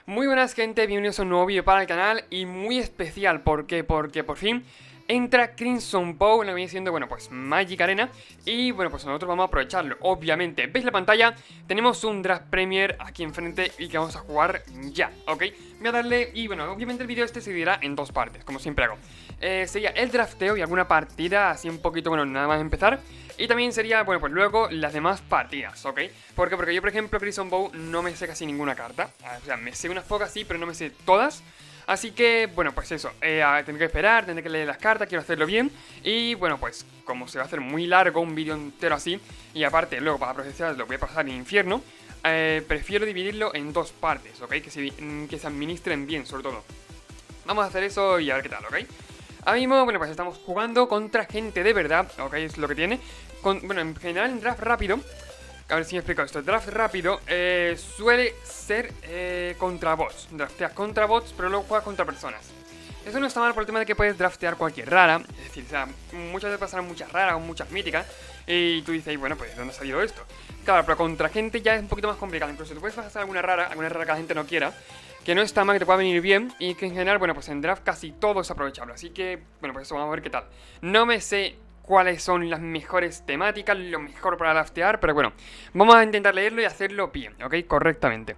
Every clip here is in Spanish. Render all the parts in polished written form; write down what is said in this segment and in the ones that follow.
Muy buenas gente, bienvenidos a un nuevo vídeo para el canal y muy especial, ¿por qué? Porque por fin entra Crimson Bow, lo que viene siendo, bueno, pues Magic Arena. Y bueno, pues nosotros vamos a aprovecharlo, obviamente. ¿Veis la pantalla? Tenemos un Draft Premier aquí enfrente y que vamos a jugar ya, ¿ok? Voy a darle, y bueno, obviamente el vídeo este se dividirá en dos partes, como siempre hago. Sería el drafteo y alguna partida así un poquito, bueno, nada más empezar. Y también sería, bueno, pues luego las demás partidas, ¿ok? ¿Por qué? Porque yo, por ejemplo, Crimson Bow no me sé casi ninguna carta. O sea, me sé unas pocas sí, pero no me sé todas. Así que, bueno, pues eso, tendré que esperar, tendré que leer las cartas, quiero hacerlo bien. Y bueno, pues como se va a hacer muy largo, un vídeo entero así, y aparte luego para procesar lo voy a pasar en infierno, prefiero dividirlo en dos partes, ¿ok? Que se administren bien, sobre todo. Vamos a hacer eso y a ver qué tal, ¿ok? Ahora mismo, bueno, pues estamos jugando contra gente de verdad, ¿ok? Es lo que tiene. Bueno, en general en draft rápido, a ver si me explico esto. Draft rápido suele ser contra bots. Drafteas contra bots, pero luego juegas contra personas. Eso no está mal por el tema de que puedes draftear cualquier rara. Es decir, o sea, muchas veces pasarán muchas raras o muchas míticas. Y tú dices, bueno, pues ¿de dónde ha salido esto? Claro, pero contra gente ya es un poquito más complicado. Incluso te puedes pasar alguna rara que la gente no quiera. Que no está mal, que te pueda venir bien. Y que en general, bueno, pues en draft casi todo es aprovechable. Así que, bueno, pues eso vamos a ver qué tal. No me sé cuáles son las mejores temáticas, lo mejor para draftear, pero bueno, vamos a intentar leerlo y hacerlo bien, ¿ok? Correctamente.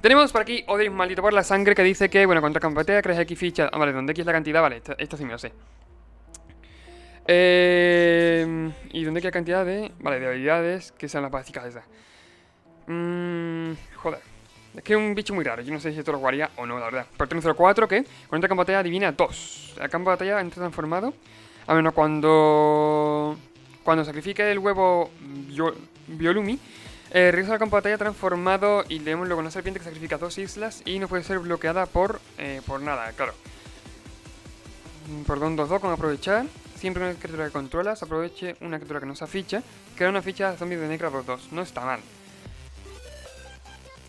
Tenemos por aquí Odin maldito por la sangre que dice que, bueno, contra Campetea crees X fichas. Ah, vale, donde X es la cantidad, vale, esta sí me lo sé. ¿Y dónde X la cantidad de...? Vale, de habilidades, que sean las básicas esas. Joder. Es que es un bicho muy raro, yo no sé si esto lo jugaría o no, la verdad. Por turno 04, que contra campo de batalla adivina 2. El campo de batalla entra transformado. A menos cuando sacrifica el huevo Biolumi, regresa al campo de batalla transformado y leemos luego una serpiente que sacrifica 2 islas y no puede ser bloqueada por nada, claro. Perdón, 2-2 con aprovechar. Siempre una criatura que controlas, aproveche una criatura que no se ficha. Crea una ficha de zombie de Necra 2-2. No está mal.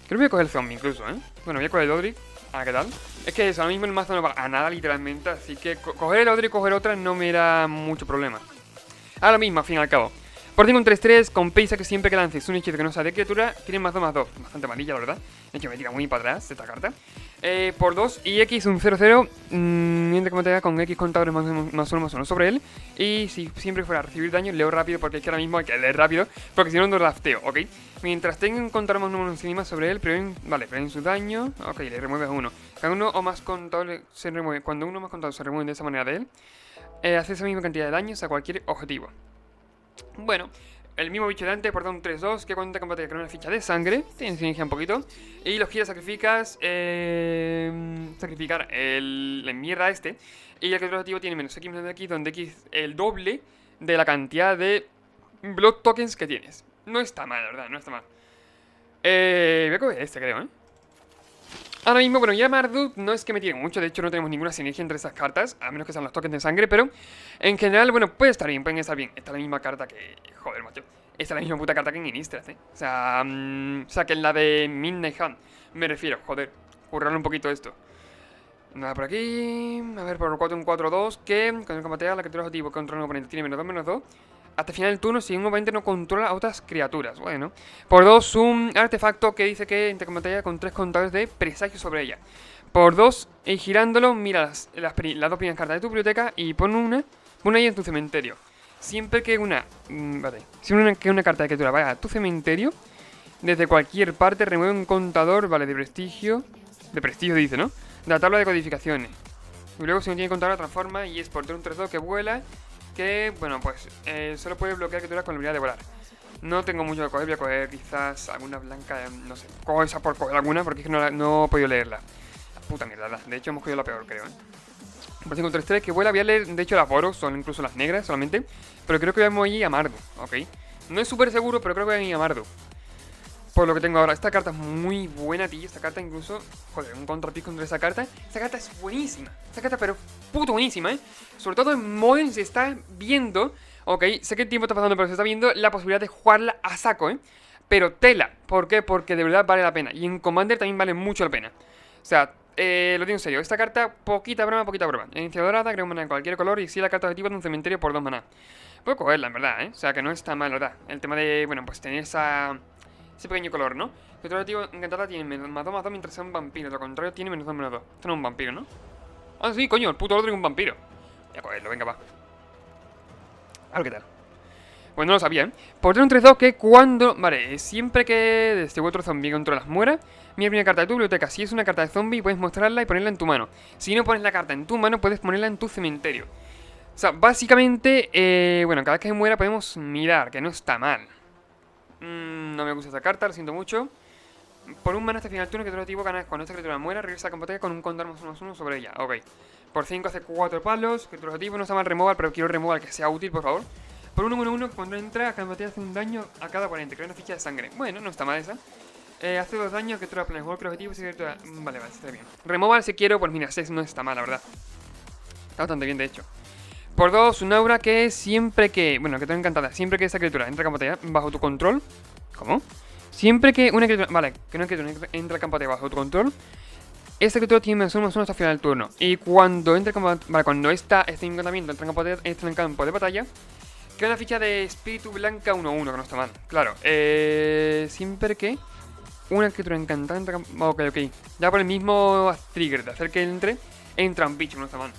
Creo que voy a coger el zombie incluso, ¿eh? Bueno, voy a coger el Odric. ¿Qué tal? Es que eso, ahora mismo el mazo no va a nada literalmente, así que coger el Odric y coger otra no me da mucho problema. Ahora mismo, al fin y al cabo. Por tengo un 3-3, compensa que siempre que lances un hechizo que no sea de criatura, tiene más 2/2. Bastante amarilla, la verdad. De hecho, me tira muy para atrás esta carta. Por 2 y X un 0-0. Mientras que me tenga con X contadores más uno sobre él. Y si siempre fuera a recibir daño, leo rápido porque es que ahora mismo hay que leer rápido. Porque si no, no drafteo, ¿ok? Mientras tenga un contador más uno encima sobre él, prevén su daño. Ok, le remueves uno. Cada uno o más contadores se remueve. Cuando uno o más contadores se remueven de esa manera de él, hace esa misma cantidad de daños a cualquier objetivo. Bueno, el mismo bicho de antes, por un 3-2, que cuenta con batalla con una ficha de sangre. Tiene sinergia un poquito. Y los giras sacrificas. Sacrificar la mierda este. Y el que otro objetivo tiene menos X menos X, donde X el doble de la cantidad de Blood Tokens que tienes. No está mal, la verdad, no está mal. Voy a coger este, creo, ¿eh? Ahora mismo, bueno, ya Marduk no es que me tire mucho, de hecho no tenemos ninguna sinergia entre esas cartas, a menos que sean los tokens de sangre, pero en general, bueno, puede estar bien, pueden estar bien. Esta es la misma carta que... Joder, macho. Esta es la misma puta carta que en Innistrad, ¿eh? O sea, que en la de Midnight Hunt, me refiero, joder, currarle un poquito esto. Nada por aquí, a ver, por 4 un 4-2, que con el combate la criatura objetivo contra un oponente tiene -2/-2. Hasta el final del turno, si un oponente no controla a otras criaturas. Bueno. Por 2, un artefacto que dice que intercombate con 3 contadores de presagio sobre ella. Por 2, y girándolo, mira las dos primeras cartas de tu biblioteca y pon ahí en tu cementerio. Siempre que que una carta de criatura vaya a tu cementerio, desde cualquier parte remueve un contador, vale, de prestigio. De prestigio dice, ¿no? De la tabla de codificaciones. Y luego si no tiene contador, transforma y es por un 3-2 que vuela. Que, bueno, pues solo puede bloquear criaturas con la habilidad de volar. No tengo mucho que coger, voy a coger quizás alguna blanca, no sé. Cojo esa por coger alguna porque es que no he podido leerla. La puta mierda, de hecho hemos cogido la peor, creo, ¿eh? Por 5 3-3 que vuela, voy a leer, de hecho las boros, son incluso las negras solamente. Pero creo que vamos a ir a Mardu, ¿ok? No es súper seguro, pero creo que voy a ir a Mardu. Por lo que tengo ahora, esta carta es muy buena, tío. Esta carta incluso, joder, un contrapick contra esa carta. Esta carta es buenísima. Esta carta, pero puto buenísima, ¿eh? Sobre todo en Modern se está viendo, ok, sé que el tiempo está pasando, pero se está viendo la posibilidad de jugarla a saco, ¿eh? Pero tela, ¿por qué? Porque de verdad vale la pena. Y en Commander también vale mucho la pena. O sea, lo digo en serio, esta carta, poquita broma, poquita broma. Iniciativa dorada, crea un mana de cualquier color y si la carta objetivo de un cementerio por 2 maná. Puedo cogerla, en verdad, ¿eh? O sea, que no está mal, la verdad. El tema de, bueno, pues tener ese pequeño color, ¿no? Criatura objetivo encantada tiene menos más 2 mientras sea un vampiro. Lo contrario tiene menos 2 menos 2. Esto no es un vampiro, ¿no? Ah, sí, coño, el puto otro es un vampiro. Voy a cogerlo, venga, va. A ver qué tal. Pues no lo sabía, ¿eh? Por tener un 3-2 que cuando... Vale, siempre que este otro zombie controlas muera, mira la primera carta de tu biblioteca. Si es una carta de zombie, puedes mostrarla y ponerla en tu mano. Si no pones la carta en tu mano, puedes ponerla en tu cementerio. O sea, básicamente, bueno, cada vez que muera podemos mirar, que no está mal. No me gusta esta carta, lo siento mucho. Por un mana hasta el final del turno que tu objetivo ganas cuando esta criatura muera, regresa a combate con un counter +1/+1 sobre ella. Ok. Por 5 hace 4 palos, que tu objetivo no está mal removal, pero quiero removal que sea útil, por favor. Por 1/1/1, cuando entra a combate hace un daño a cada oponente, crea una ficha de sangre. Bueno, no está mal esa. Hace 2 daños que tu planes juego que el objetivo se vale, está bien. Removal si quiero, pues mira, 6 no está mal, la verdad. Está bastante bien, de hecho. Por 2, un aura que siempre que... Bueno, que tengo encantada. Siempre que esa criatura entra a campo de batalla bajo tu control... ¿Cómo? Siempre que una criatura... Vale, que una criatura entra a campo de batalla bajo tu control... Esta criatura tiene +1/+1 hasta el final del turno. Y cuando entra a campo... Vale, cuando este encantamiento entra en campo de batalla... Crea una ficha de espíritu blanca 1/1, que no está mal. Claro, siempre que... Una criatura encantada entra a campo... Ok, ok. Ya por el mismo trigger de hacer que entre... Entra un bicho, que no está mal.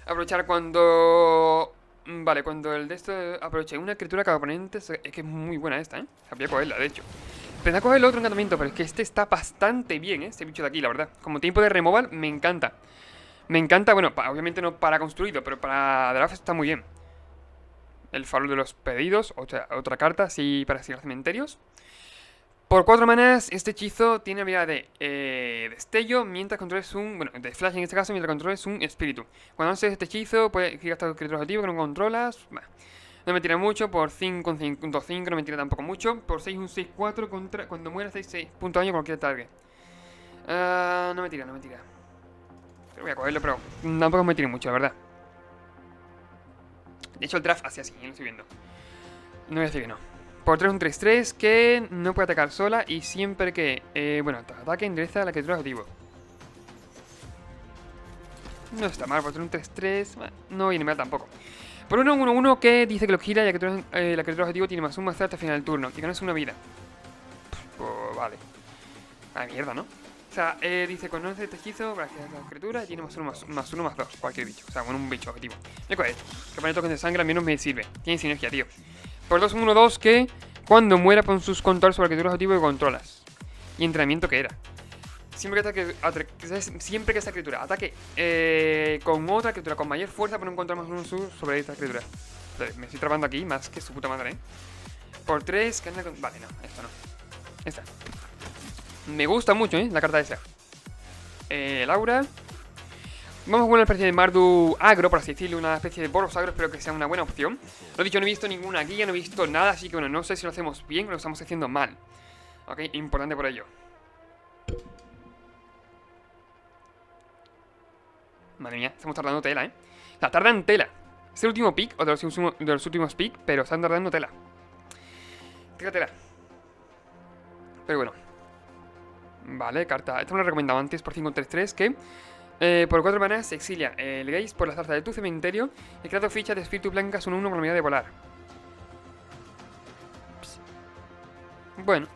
Aprovechar cuando... Vale, cuando el de esto... Aproveche una criatura cada oponente... Es que es muy buena esta, ¿eh? Voy a cogerla, de hecho. Pensé a coger el otro encantamiento, pero es que este está bastante bien, ¿eh? Este bicho de aquí, la verdad. Como tiempo de removal, me encanta. Me encanta, bueno, obviamente no para construido, pero para draft está muy bien. El farol de los pedidos, otra carta, así para así los cementerios. Por 4 manas, este hechizo tiene habilidad de destello mientras controles un... Bueno, de flash en este caso, mientras controles un espíritu. Cuando haces este hechizo, puedes gastar criaturas objetivo que no controlas. Bah, no me tira mucho. Por 5, un 5.5, no me tira tampoco mucho. Por 6, un 6-4 contra... Cuando muera 6 puntos de daño cualquier target. No me tira, no me tira. Pero voy a cogerlo, pero tampoco me tira mucho, la verdad. De hecho, el draft hace así, lo estoy viendo. No voy a decir que no. Por 3 un 3-3 que no puede atacar sola y siempre que, bueno, ataque endereza a la criatura objetivo. No está mal, por 3 un 3-3, no viene mal tampoco. Por 1-1-1 que dice que lo gira y la criatura objetivo tiene +1/+0 hasta el final del turno. Y ganas una vida. Pues vale. Ah, mierda, ¿no? O sea, dice conoce este hechizo para que la criatura y tiene +1/+2, cualquier bicho. O sea, con un bicho objetivo. Me coge esto. Que pone tokens de sangre al menos me sirve. Tiene sinergia, tío. Por 2-1-2 que cuando muera pon sus controles sobre la criatura objetivo que controlas. Y entrenamiento que era. Siempre que esta criatura ataque con otra criatura con mayor fuerza, pone un control +1 sobre esta criatura. Me estoy trabando aquí más que su puta madre, ¿eh? Por 3, que anda con... Vale, no, esto no. Esta. Me gusta mucho, ¿eh? La carta esa. Laura. Vamos con una especie de Mardu agro, por así decirlo, una especie de Boros agro, espero que sea una buena opción. Lo dicho, no he visto ninguna guía, no he visto nada, así que bueno, no sé si lo hacemos bien o lo estamos haciendo mal. Ok, importante por ello. Madre mía, estamos tardando tela, ¿eh? O sea, tardan tela. Es el último pick, o de los últimos pick, pero están tardando tela. Tela. Pero bueno. Vale, carta. Esta me lo he recomendado antes por 5-3-3, que... por 4 manas se exilia el Gaze por la zarza de tu cementerio y creado fichas de espíritu blancas 1-1 con la habilidad de volar. Psst. Bueno,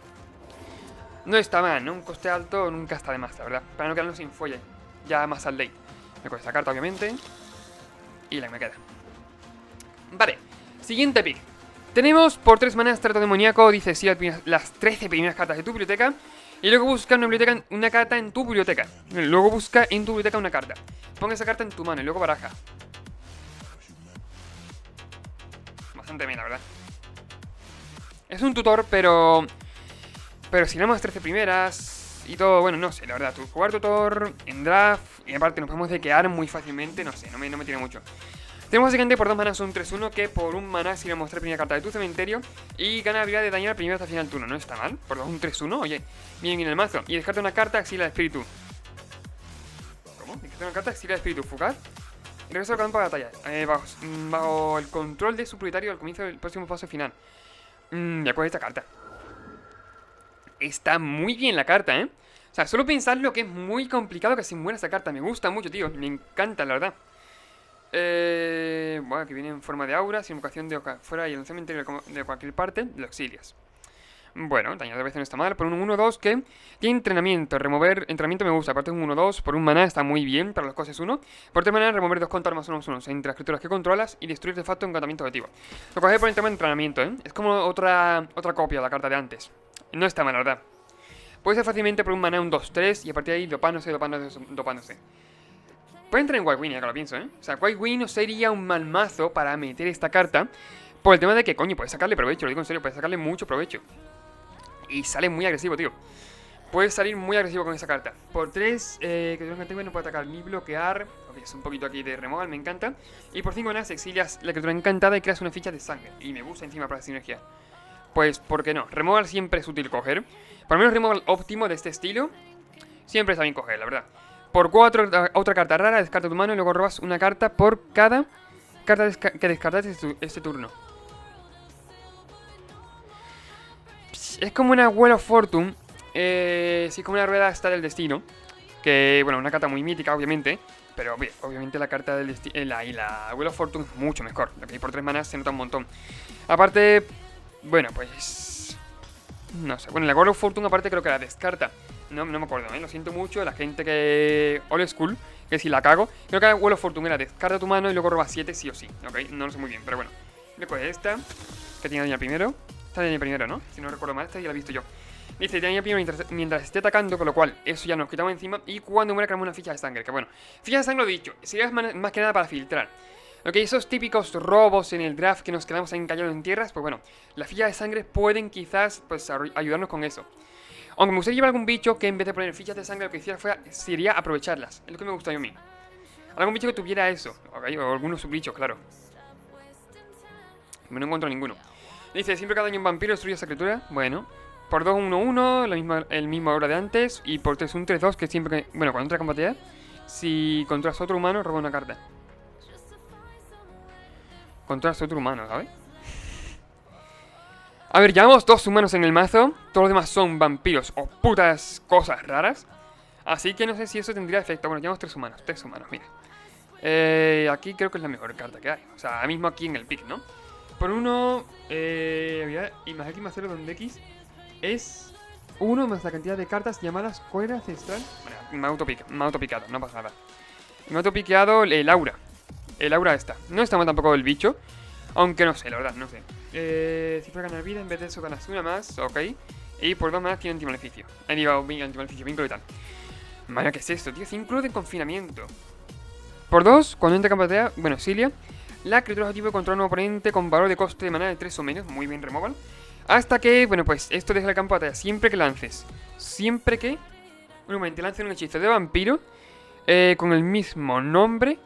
no está mal, ¿no? Un coste alto nunca está de más, la verdad. Para no quedarnos sin folle. Ya más al late. Me coge esta carta, obviamente. Y la que me queda. Vale, siguiente pick. Tenemos por 3 manas trato demoníaco. Dice sí las 13 primeras cartas de tu biblioteca. Y luego busca una carta en tu biblioteca. Luego busca en tu biblioteca una carta. Pon esa carta en tu mano y luego baraja. Bastante bien, la verdad. Es un tutor, pero si no más 13 primeras y todo, bueno, no sé, la verdad. Jugar tutor en draft y aparte nos podemos dequear muy fácilmente. No sé, no me tiene mucho. Tenemos básicamente por 2 manas un 3-1 que por un mana sirve a mostrar primera carta de tu cementerio y gana habilidad de dañar primero hasta el final del turno. No está mal. Por 2 un 3-1, oye, bien en el mazo. Y descarta una carta, exila de espíritu. ¿Cómo? Descarta una carta, exila de espíritu. Fugaz. Y regresa al campo de batalla. Bajo el control de su propietario al comienzo del próximo paso final. Ya coge esta carta. Está muy bien la carta, ¿eh? O sea, solo pensar lo que es muy complicado que se muera esta carta. Me gusta mucho, tío. Me encanta, la verdad. Bueno, que viene en forma de aura, sin invocación de fuera y el cementerio de cualquier parte, lo exilias. Bueno, daño de veces no está mal. Por un 1-2 que tiene entrenamiento. Remover entrenamiento me gusta. Aparte de un 1-2, por un maná está muy bien para los costes 1. Por 3 maná, remover 2 contra más 1 entre las criaturas que controlas y destruir de facto un encantamiento objetivo. Lo cogeré por el tema de entrenamiento, ¿eh? Es como otra copia de la carta de antes. No está mal, la verdad. Puede ser fácilmente por un maná un 2-3 y a partir de ahí dopándose. Puede entrar en White Win, ya que lo pienso, ¿eh? O sea, White Win no sería un mal mazo para meter esta carta. Por el tema de que, coño, puedes sacarle provecho. Lo digo en serio, puedes sacarle mucho provecho. Y sale muy agresivo, tío. Puedes salir muy agresivo con esa carta. Por 3, que tengo no puede atacar ni bloquear. Ok, es un poquito aquí de removal, me encanta. Y por 5 manas exilias la criatura encantada y creas una ficha de sangre. Y me gusta encima para la sinergia. Pues, ¿por qué no? Removal siempre es útil coger. Por lo menos removal óptimo de este estilo siempre está bien coger, la verdad. Por 4, otra carta rara, descarta tu mano y luego robas una carta por cada carta que descartaste este turno. Es como una Wheel of Fortune. Sí, como una rueda esta del destino. Que, bueno, una carta muy mítica, obviamente. Pero obviamente la carta del destino y la Wheel of Fortune es mucho mejor. Lo que hay por 3 manas se nota un montón. Aparte, bueno, pues no sé. Bueno, la Wheel of Fortune aparte creo que la descarta. No me acuerdo, lo siento mucho. La gente que... Old School, que si la cago. Creo que la Wheel of Fortune era descarta tu mano y luego roba 7 sí o sí. Ok, no lo sé muy bien, pero bueno. Me coge esta, que tiene daño al primero. Esta daño al primero, ¿no? Si no recuerdo mal, esta ya la he visto yo. Dice, daño al primero mientras esté atacando, con lo cual eso ya nos quitamos encima. Y cuando muera creamos una ficha de sangre, que bueno. Ficha de sangre lo he dicho, sería más que nada para filtrar. Ok, esos típicos robos en el draft que nos quedamos encallados en tierras, pues bueno, las fichas de sangre pueden quizás pues ayudarnos con eso. Aunque me gustaría llevar algún bicho que en vez de poner fichas de sangre lo que hiciera sería aprovecharlas. Es lo que me gustaría a mí. Algún bicho que tuviera eso, ok, o algunos subbichos, claro. No encuentro ninguno. Dice, siempre cada daño un vampiro destruye esa criatura. Bueno, por 2, 1-1, el mismo aura de antes. Y por 3, un 3-2, que siempre que... Bueno, cuando entra a combatir, si controlas a otro humano, roba una carta. Controlas a otro humano, ¿sabes? A ver, llevamos 2 humanos en el mazo. Todos los demás son vampiros o putas cosas raras. Así que no sé si eso tendría efecto. Bueno, llevamos 3 humanos, mira. Aquí creo que es la mejor carta que hay. O sea, ahora mismo aquí en el pick, ¿no? Por 1, y más X más 0 donde X es 1 más la cantidad de cartas llamadas cuerda ancestral. Bueno, me ha autopicado, no pasa nada. Me ha autopiqueado el aura. El aura esta. No está mal tampoco el bicho. Aunque no sé, la verdad, no sé. Si fuera ganar vida, en vez de eso ganas una más, ok. Y por 2 más tiene antimaleficio. Antimaleficio, vínculo y tal. Madre, ¿qué es esto, tío? 5 de confinamiento. Por 2, cuando entra campeonato, bueno, Cilia. La criatura objetivo controla a un oponente con valor de coste de maná de 3 o menos. Muy bien, removal. Hasta que, bueno, pues esto deja el campo de batalla. Siempre que lances. Siempre que un oponente lance un hechizo de vampiro con el mismo nombre.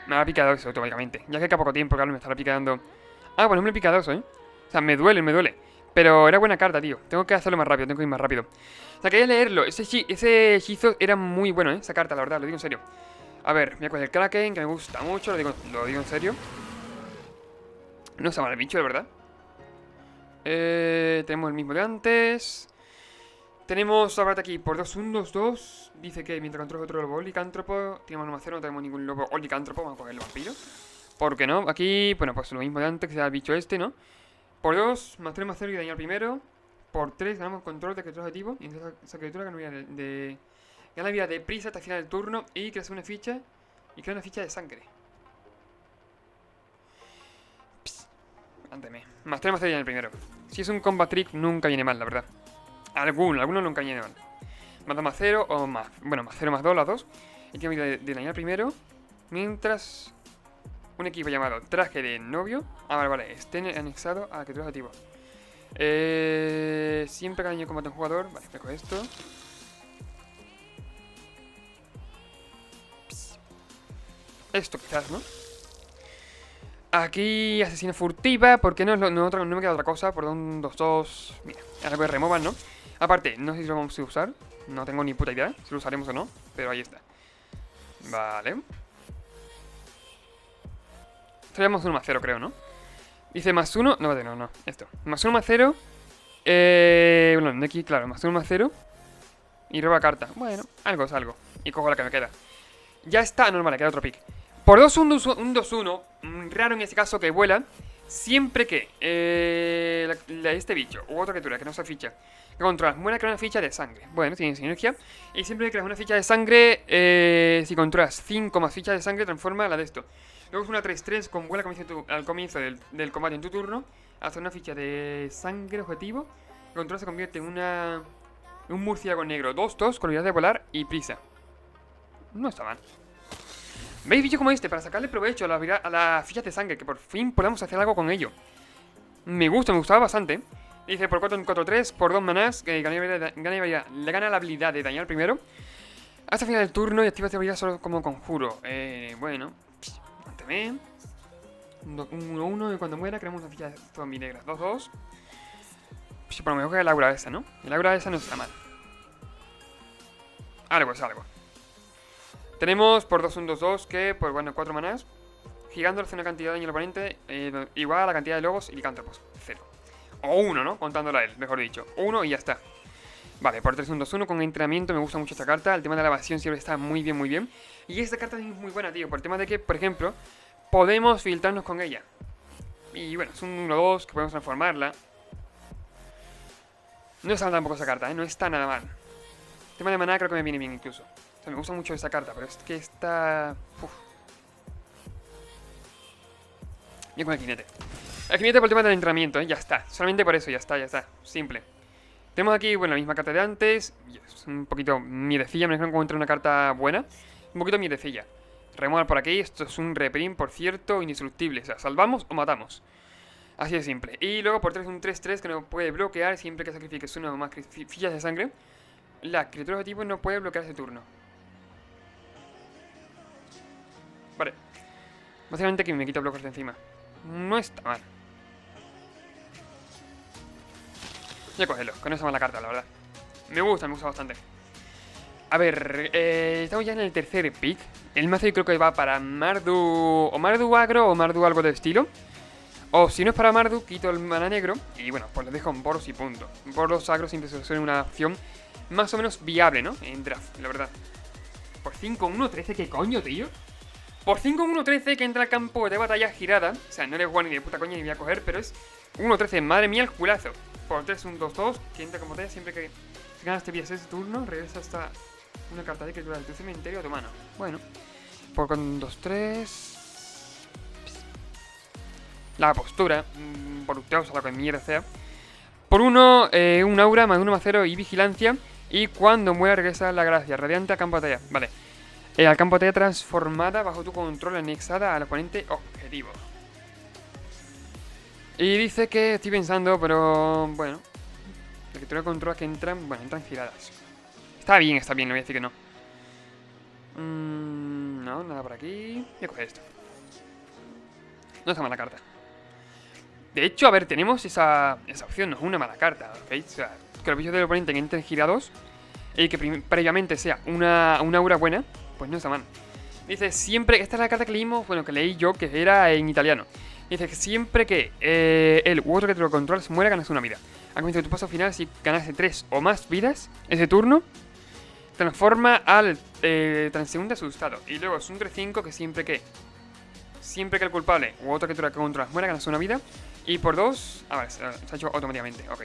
Me ha picado eso automáticamente. Ya que queda poco tiempo, claro, me estará picando. Ah, bueno, me he picado eso, O sea, me duele. Pero era buena carta, tío. Tengo que hacerlo más rápido, tengo que ir más rápido. O sea, quería leerlo. Ese hechizo era muy bueno, esa carta, la verdad, lo digo en serio. A ver, voy a coger el Kraken, que me gusta mucho, lo digo en serio. No está mal el bicho, de verdad. Tenemos el mismo de antes. Tenemos ahora aquí por 2-1-2-2. Dice que mientras controla otro lobo licántropo. Tenemos no 0, no tenemos ningún lobo o licántropo. Vamos a coger el vampiro. ¿Por qué no? Aquí, bueno, pues lo mismo de antes, que sea el bicho este, ¿no? Por 2, más 3 más 0 y dañar primero. Por 3 ganamos control de criatura objetivo. Y entonces esa criatura gana vida de prisa hasta el final del turno. Y creas una ficha. Y crea una ficha de sangre. Ándeme. Más 3 más 0 y dañar primero. Si es un combat trick, nunca viene mal, la verdad. Alguno nunca viene mal. Más 2 más 0 o más. Bueno, más 0 más 2, las dos. Y tiene vida de dañar primero. Mientras un equipo llamado Traje de Novio. Ah, vale. Esté anexado a la criatura objetivo. Siempre que daño combate a un jugador. Vale, me cojo esto. Esto quizás, ¿no? Aquí asesina furtiva. ¿Por qué no me queda otra cosa? Por un 2-2. Mira, ahora voy a remover, ¿no? Aparte, no sé si lo vamos a usar. No tengo ni puta idea si lo usaremos o no. Pero ahí está. Vale. Seríamos 1 más 0, creo, ¿no? Dice más 1. No, vale, no. Esto. Más 1 más 0. Bueno, de aquí, claro. Más 1 más 0. Y roba carta. Bueno, algo es algo. Y cojo la que me queda. Ya está. No, vale, queda otro pick. Por 2 un 2-1, raro en este caso que vuela, siempre que este bicho u otra criatura que no se ficha que controlas muera, crea una ficha de sangre. Bueno, tiene sinergia. Y siempre que creas una ficha de sangre, si controlas 5 más fichas de sangre, transforma la de esto. Luego es una 3-3 con vuela al comienzo del combate en tu turno. Hace una ficha de sangre objetivo. El control se convierte en un murciélago negro 2-2 con habilidad de volar y prisa. No está mal. ¿Veis bichos como este? Para sacarle provecho a las fichas de sangre, que por fin podamos hacer algo con ello. Me gustaba bastante. Dice por 4 en 4-3, por 2 manás, que le gana la habilidad de dañar primero. Hasta el final del turno y activa esta habilidad solo como conjuro. Bueno, manténme. 1-1 y cuando muera creamos una ficha de zombie negra. 2-2. Por lo mejor que el aura esa, ¿no? El aura esa no está mal. Algo es algo. Tenemos por 2 un 2-2 que, pues bueno, 4 manás. Gigando hace una cantidad de daño al oponente igual a la cantidad de lobos y licántropos. 0. O 1, ¿no? Contándolo a él, mejor dicho. 1 y ya está. Vale, por 3 un 2-1 con entrenamiento me gusta mucho esta carta. El tema de la evasión siempre está muy bien, muy bien. Y esta carta es muy buena, tío. Por el tema de que, por ejemplo, podemos filtrarnos con ella. Y bueno, es un 1-2 que podemos transformarla. No está mal tampoco esa carta, ¿eh? No está nada mal. El tema de maná creo que me viene bien incluso. O sea, me gusta mucho esa carta, pero es que está... Uf. Bien con el jinete. El jinete por el tema del entrenamiento, ¿eh? Ya está. Solamente por eso, ya está, ya está. Simple. Tenemos aquí, bueno, la misma carta de antes. Es un poquito miedecilla, me imagino que encuentro una carta buena. Un poquito miedecilla. Removal por aquí, esto es un reprint, por cierto, indestructible. O sea, salvamos o matamos. Así de simple. Y luego por 3 un 3-3 que no puede bloquear siempre que sacrifiques una o más fichas de sangre. La criatura objetivo no puede bloquear ese turno. Vale. Básicamente que me quito bloques de encima. No está mal. Voy a cogerlo, con esa mala carta, la verdad. Me gusta bastante. A ver, estamos ya en el tercer pick. El mazo yo creo que va para Mardu. O Mardu agro o Mardu algo de estilo. O si no es para Mardu, quito el mana negro. Y bueno, pues le dejo en Boros y punto. Boros agro siempre suele una opción más o menos viable, ¿no? En draft, la verdad. Por 5-1-13, ¿qué coño, tío? Por 5-1-13 que entra al campo de batalla girada. O sea, no le voy ni de puta coña ni voy a coger, pero es 1-13. Madre mía, el culazo. Por 3, un 2-2, que entra como batalla siempre que ganas este ese turno, regresa hasta una carta de criatura de tu cementerio a tu mano. Bueno, por con 2-3. La postura, voluptuosa, o lo que mierda sea. Por 1, un aura, más 1/0 y vigilancia. Y cuando muera regresa la gracia, radiante a campo de batalla. Vale. Al campo de batalla transformada bajo tu control, anexada al oponente objetivo. Y dice que estoy pensando, pero bueno. La criatura de control que entran, bueno, entran giradas. Está bien, no voy a decir que no. No, nada por aquí. Voy a coger esto. No está mala carta. De hecho, a ver, tenemos esa opción, no es una mala carta, ¿ok? O sea, que los bichos del oponente entren girados y que previamente sea una aura buena, pues no está mal. Dice, siempre, esta es la carta que leímos, bueno, que leí yo, que era en italiano. Dice que siempre que él u otro que te lo controles muera, ganas una vida. Al comienzo de tu paso final, si ganase 3 o más vidas, ese turno transforma al transeúnte asustado. Y luego es un 3-5 que siempre que el culpable u otra criatura que controlas muera, ganas una vida. Y por 2... Ah, vale, se ha hecho automáticamente, ok.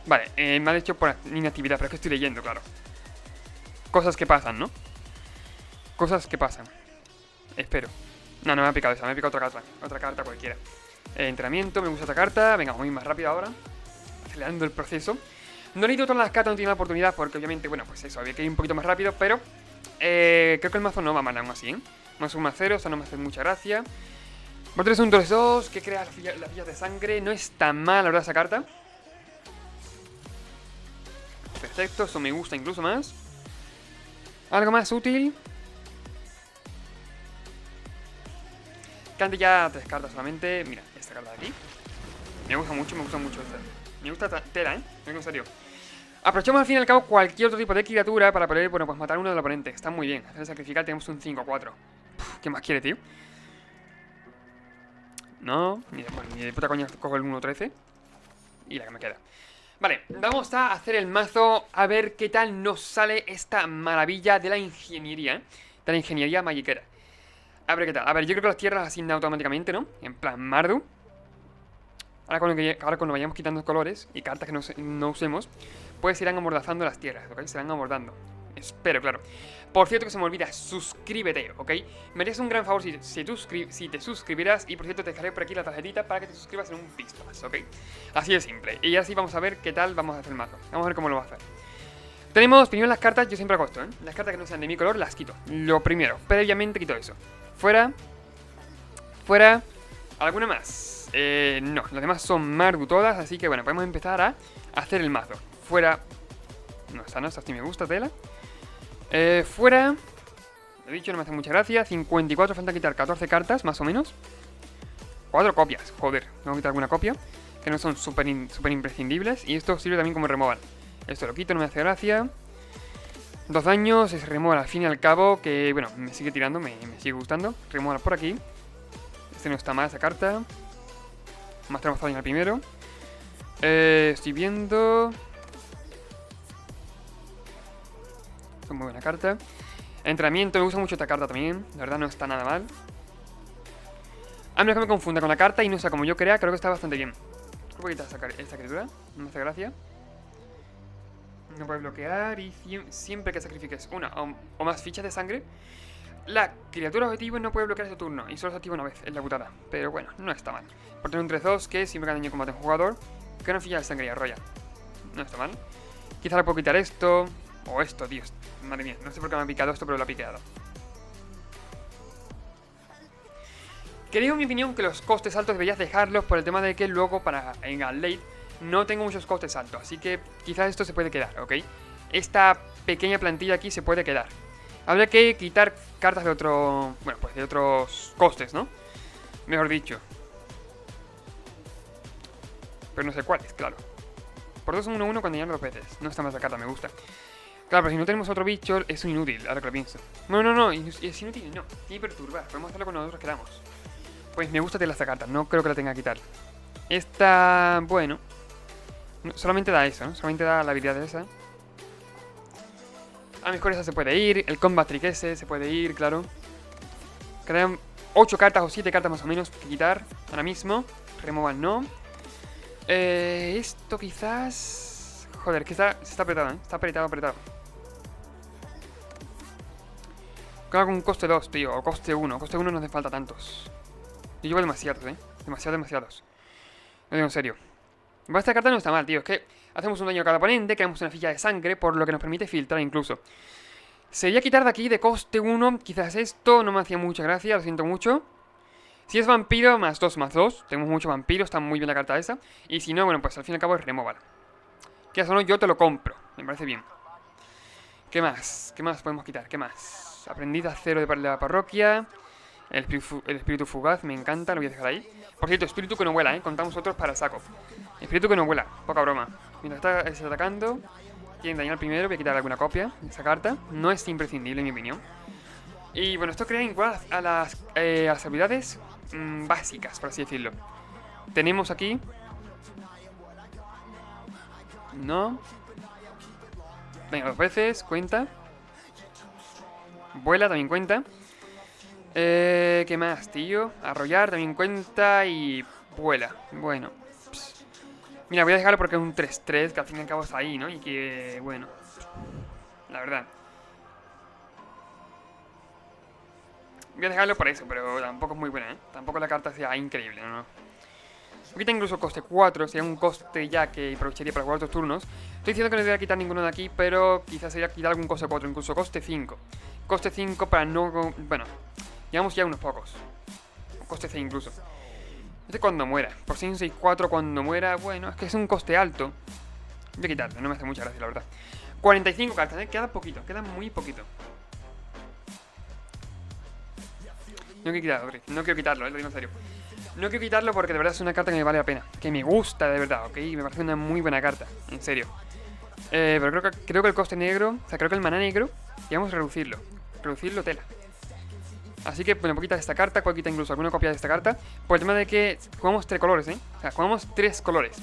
Vale, me ha hecho por inactividad, pero es que estoy leyendo, claro. Cosas que pasan, ¿no? Cosas que pasan. Espero. No, no me ha picado esa, me ha picado otra carta cualquiera. Entrenamiento, me gusta esta carta. Venga, vamos a ir más rápido ahora. Acelerando el proceso. No he leído todas las cartas, no tiene la oportunidad porque obviamente, bueno, pues eso, había que ir un poquito más rápido, pero creo que el mazo no va mal aún así, ¿eh? Más 1/0, o sea, no me hace mucha gracia. Por 3 un 2-2, que crea las villas de sangre. No está mal, la verdad, esa carta. Perfecto, eso me gusta incluso más. Algo más útil. Cante ya 3 cartas solamente. Mira, esta carta de aquí. Me gusta mucho esta. Me gusta tela, ¿eh? En serio. Aprovechamos al fin y al cabo cualquier otro tipo de criatura para poder, bueno, pues matar a uno del oponente. Está muy bien. Hacer sacrificar tenemos un 5-4. ¿Qué más quiere, tío? No, ni de puta coña cojo el 1-13. Y la que me queda. Vale, vamos a hacer el mazo a ver qué tal nos sale esta maravilla de la ingeniería. de la ingeniería magiquera. A ver qué tal. A ver, yo creo que las tierras las asignan automáticamente, ¿no? En plan, Mardu. Ahora cuando vayamos quitando colores y cartas que no usemos, pues se irán amordazando las tierras, ¿ok? Se irán amordando. Espero, claro. Por cierto, que se me olvida, suscríbete, ¿ok? Me harías un gran favor si te suscribieras. Y por cierto, te dejaré por aquí la tarjetita para que te suscribas en un visto más, ¿ok? Así de simple. Y así vamos a ver qué tal vamos a hacer el mazo. Vamos a ver cómo lo va a hacer. Tenemos primero las cartas, yo siempre hago esto, ¿eh? Las cartas que no sean de mi color las quito. Lo primero, previamente quito eso. Fuera. Fuera. ¿Alguna más? No, las demás son Mardu todas, así que bueno, podemos empezar a hacer el mazo. Fuera. No, esta no, esta sí me gusta, tela. Fuera. Lo he dicho, no me hace mucha gracia. 54, falta quitar 14 cartas, más o menos. 4 copias, joder. Tengo que quitar alguna copia, que no son súper imprescindibles. Y esto sirve también como removal. Esto lo quito, no me hace gracia. 2 daños, es removal al fin y al cabo, que bueno, me sigue tirando, me sigue gustando. Removal por aquí. Este no está mal, esa carta. Más tenemos daño al primero. Estoy viendo. Es muy buena carta. Entrenamiento, me gusta mucho esta carta también. La verdad no está nada mal. A menos que me confunda con la carta y no sea como yo creo que está bastante bien. ¿Cómo quitar esta criatura? No me hace gracia. No puedes bloquear y siempre que sacrifiques una o más fichas de sangre, la criatura objetivo no puede bloquear su turno y solo se activa una vez, es la putada. Pero bueno, no está mal. Por tener un 3-2 que siempre que daño combate a un jugador, que una ficha de sangre y arrolla. No está mal. Quizá le puedo quitar esto o esto, Dios. Madre mía, no sé por qué me ha picado esto, pero lo ha picado. Creo, en mi opinión, que los costes altos deberías dejarlos por el tema de que luego en el late no tengo muchos costes altos, así que quizás esto se puede quedar, ¿ok? Esta pequeña plantilla aquí se puede quedar. Habría que quitar cartas de otro... Bueno, pues de otros costes, ¿no? Mejor dicho. Pero no sé cuáles, claro. Por 2 1-1 cuando ya 2 veces. No está más la carta, me gusta. Claro, pero si no tenemos otro bicho, es inútil, ahora que lo pienso. No, es inútil, no. Tiene que perturbar, podemos hacerlo cuando nosotros queramos. Pues me gusta esta carta, no creo que la tenga que quitar. Esta, bueno... solamente da eso, ¿no? Solamente da la habilidad de esa. A lo mejor esa se puede ir. El Combat Trick ese se puede ir, claro. Quedan 8 cartas o 7 cartas más o menos que quitar ahora mismo. Removal no. Esto quizás... Joder, que se está apretado, ¿eh? Está apretado. Creo que un coste 2, tío. O coste 1. Coste 1 no hace falta tantos. Yo llevo demasiados, ¿eh? Demasiados. Lo digo en serio. Esta carta no está mal, tío. Es que hacemos un daño a cada oponente, creamos una ficha de sangre, por lo que nos permite filtrar incluso. Sería quitar de aquí de coste 1. Quizás esto no me hacía mucha gracia, lo siento mucho. Si es vampiro, más 2. Tenemos mucho vampiro, está muy bien la carta esa. Y si no, bueno, pues al fin y al cabo es removal. Que eso no, yo te lo compro. Me parece bien. ¿Qué más? ¿Qué más podemos quitar? ¿Qué más? Aprendiz acero de la parroquia. El espíritu fugaz, me encanta, lo voy a dejar ahí. Por cierto, espíritu que no vuela, contamos otros para saco. Espíritu que no vuela, poca broma. Mientras está atacando, tiene daño al primero, voy a quitar alguna copia de esa carta. No es imprescindible en mi opinión. Y bueno, esto crea igual a las habilidades básicas, por así decirlo. Tenemos aquí... No. Venga, 2 veces, cuenta. Vuela, también cuenta. ¿Qué más, tío? Arrollar también cuenta y vuela. Bueno. Mira, voy a dejarlo porque es un 3-3, que al fin y al cabo está ahí, ¿no? Y que, bueno, la verdad. Voy a dejarlo por eso, pero tampoco es muy buena, ¿eh? Tampoco la carta sea increíble, ¿no? Aquí tengo incluso coste 4, sería un coste ya que aprovecharía para jugar otros turnos. Estoy diciendo que no voy a quitar ninguno de aquí, pero quizás sería quitar algún coste 4, incluso coste 5. Coste 5 para no... Bueno, llevamos ya unos pocos. Coste 6 incluso. Este cuando muera. Por si un 6-4 cuando muera, bueno, es que es un coste alto. Voy a quitarlo, no me hace mucha gracia, la verdad. 45 cartas, ¿eh? Queda poquito, queda muy poquito. No quiero quitarlo, no quiero quitarlo, lo digo en serio. No quiero quitarlo porque de verdad es una carta que me vale la pena. Que me gusta de verdad, ¿ok? Me parece una muy buena carta, en serio. Pero creo que el coste negro, o sea, creo que el maná negro, y vamos a reducirlo. Reducirlo tela. Así que, bueno, puedo quitar esta carta, puedo quitar incluso alguna copia de esta carta. Por el tema de que jugamos 3 colores, ¿eh? O sea, jugamos 3 colores.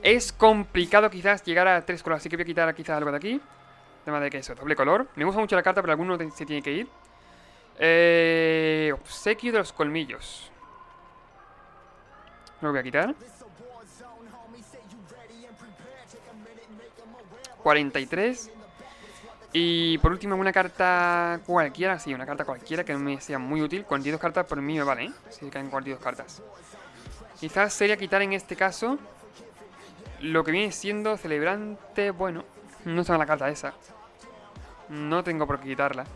Es complicado quizás llegar a 3 colores, así que voy a quitar quizás algo de aquí. El tema de que eso, doble color. Me gusta mucho la carta, pero alguno se tiene que ir. Obsequio de los colmillos. Lo voy a quitar. 43. Y por último, una carta cualquiera. Sí, una carta cualquiera que me sea muy útil. 42 cartas por mí me vale, ¿eh? Si caen 42 cartas. Quizás sería quitar en este caso lo que viene siendo celebrante. Bueno, no está en la carta esa. No tengo por qué quitarla.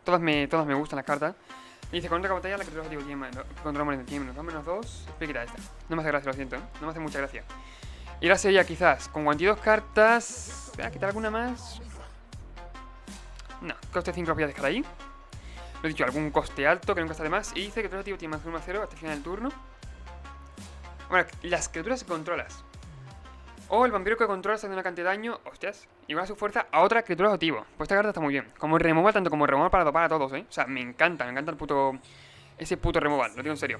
Todas me gustan las cartas. Dice, con otra batalla la criatura objetivo tiene menos 2. Voy a quitar esta. No me hace gracia, lo siento, ¿eh? No me hace mucha gracia. Y ahora sería quizás con 42 cartas. ¿Voy a quitar alguna más? No, coste 5 voy a dejar ahí. Lo he dicho, algún coste alto que nunca está de más. Y dice que el objetivo tiene más 1 a 0 hasta el final del turno. Bueno, las criaturas que controlas. O el vampiro que controlas hace una cantidad de daño. Hostias. Igual a su fuerza a otra criatura objetivo. Pues esta carta está muy bien. Como removal, tanto como removal para topar a todos, ¿eh? O sea, me encanta el puto. Ese puto removal, lo digo en serio.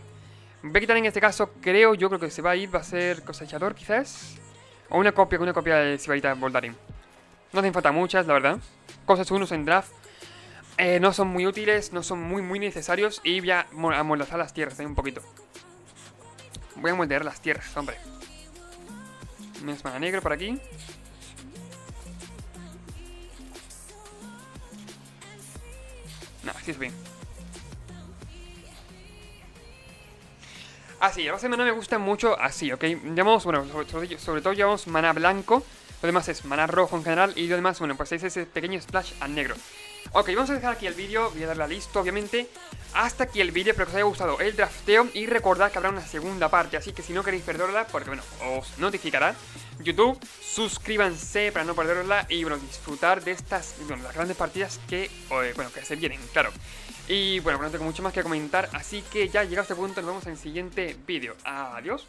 Voy a quitar en este caso, creo que se va a ir. Va a ser cosechador, quizás. O una copia de Sibarita Voldarin. No hacen falta muchas, la verdad. Cosas unos en draft. No son muy útiles, no son muy necesarios. Y voy a amordazar las tierras, un poquito. Voy a moldear las tierras, hombre. Menos mana negro por aquí. Nada, así es bien. Así, la base de mana me gusta mucho así, ¿ok? Llevamos, bueno, sobre todo llevamos mana blanco. Lo demás es mana rojo en general. Y lo demás, bueno, pues es ese pequeño splash al negro. Ok, vamos a dejar aquí el vídeo. Voy a darle a listo, obviamente. Hasta aquí el vídeo, espero que os haya gustado el drafteo. Y recordad que habrá una segunda parte. Así que si no queréis perderla, porque bueno, os notificará YouTube, suscríbanse para no perderla. Y bueno, disfrutar de estas, bueno, las grandes partidas que, bueno, que se vienen, claro. Y bueno, no tengo mucho más que comentar. Así que ya llegado a este punto, nos vemos en el siguiente vídeo. Adiós.